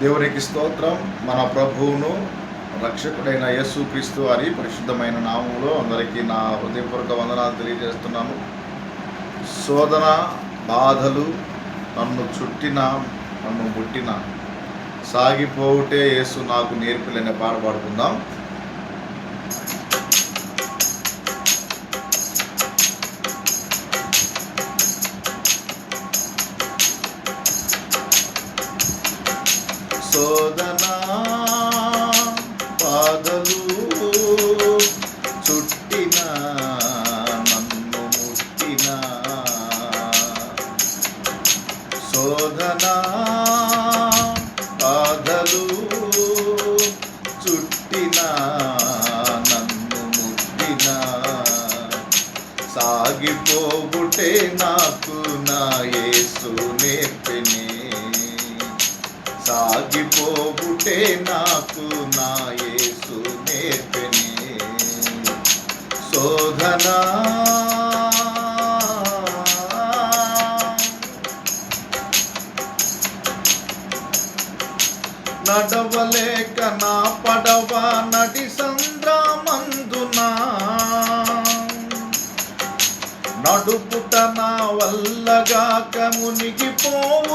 దేవునికి స్తోత్రం. మన ప్రభువును రక్షకుడైన యేసుక్రీస్తు వారి పరిశుద్ధమైన నామములో అందరికీ నా హృదయపూర్వక వందనాలు తెలియజేస్తున్నాను. శోధన బాధలు నన్ను చుట్టిన నన్ను ముట్టిన సాగిపోవుటే యేసు నాకు నేర్పిలనే పాట పాడుకుందాం. శోధన బాధలు చుట్టిన నన్ను ముట్టిన శోధన బాధలు చుట్టిన నన్ను ముట్టిన సాగిపోగుటే నాకు నా యేసు నేర్పిని సాగిపోగుటే నాకు నా యేసు నేర్పిని శోధన నడవలేక నా పడవ నడి సంద్రమందునా నడుపుట నా వల్లగాక మునిగిపోవుచుండగా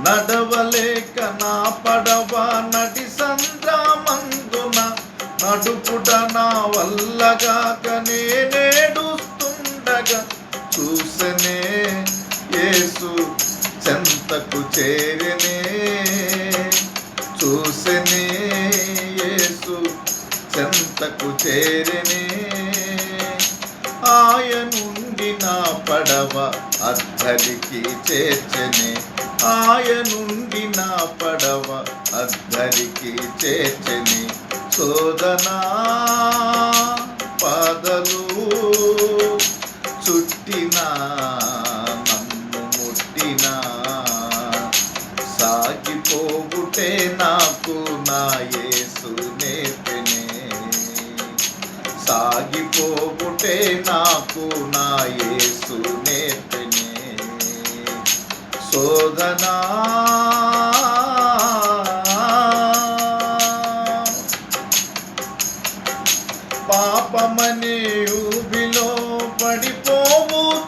నడవలేక నా పడవ నడి సంద్రమందున నడుపుట నా వల్లగాక నేనేడుస్తుండగా చూసనే యేసు చెంతకు చేరనే చూసనే యేసు చెంతకు చేరనే ఆయనుండి నా పడవ అద్దరికి చేర్చనే ఆయనుండి నా పడవ అద్దరికి చేర్చనే శోధనా పాదలు చుట్టిన నన్ను ముట్టిన సాగిపోగుటే నాకు నా యేసు నేర్పినే సాగిపోగుటే నాకు నా యేసు నేర్పినే శోధనా పాపమనే ఊబిలో పడిపోవుచుండగా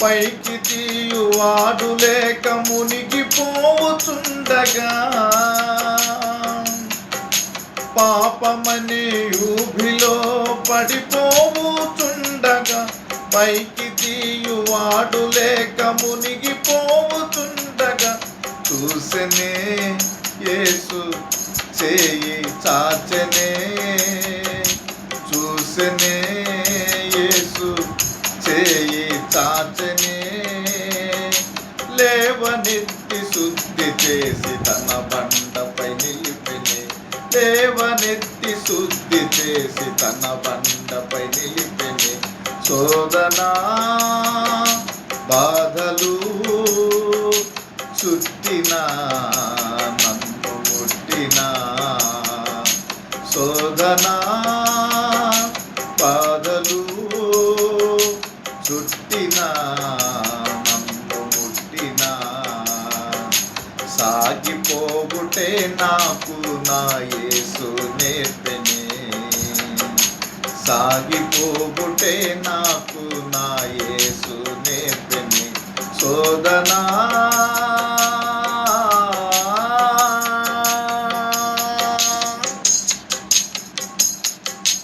పైకి తీయువాడు లేక మునిగిపోవుచుండగా పాపమనే ఊబిలో పడిపోవుచుండగా పైకి తీయువాడు లేక మునిగిపోవుచుండగా చూసనే యేసు చేయి చాచనే చూసనే యేసు చేయి చాచనే లేవనెత్తి శుద్ధి చేసి తన బండపై నిలిపినే లేవనెత్తి శుద్ధి చేసి తన బండపై నిలిపినే శోధనా బాధలు చుట్టిన నన్ను ముట్టిన శోధనా బాధలు చుట్టిన నన్ను ముట్టిన సాగిపోగుటే నాకు నా యేసు నేర్పిని సాగిపోగుటే నాకు నా యేసు నేర్పిని శోధనా